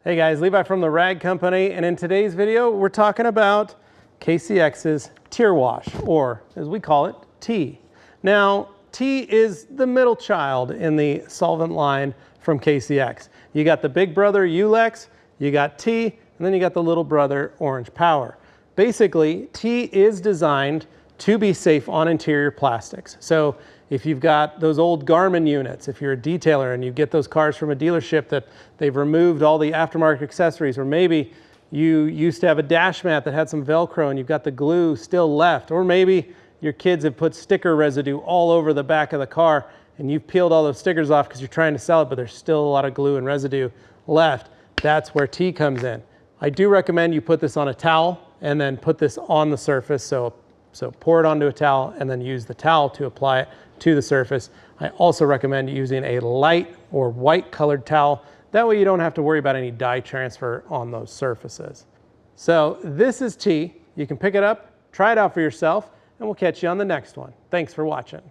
Hey guys, Levi from the Rag Company, and in today's video we're talking about KCX's Teerwäsche, or as we call it, T. Now, T is the middle child in the solvent line from KCX. You got the big brother Ulex, you got T, and then you got the little brother Orange Power. Basically, T is designed to be safe on interior plastics. So if you've got those old Garmin units, if you're a detailer and you get those cars from a dealership that they've removed all the aftermarket accessories, or maybe you used to have a dash mat that had some Velcro and you've got the glue still left, or maybe your kids have put sticker residue all over the back of the car and you've peeled all those stickers off because you're trying to sell it, but there's still a lot of glue and residue left. That's where T comes in. I do recommend you put this on a towel and then put this on the surface. So pour it onto a towel and then use the towel to apply it to the surface. I also recommend using a light or white colored towel. That way you don't have to worry about any dye transfer on those surfaces. So this is T. You can pick it up, try it out for yourself, and we'll catch you on the next one. Thanks for watching.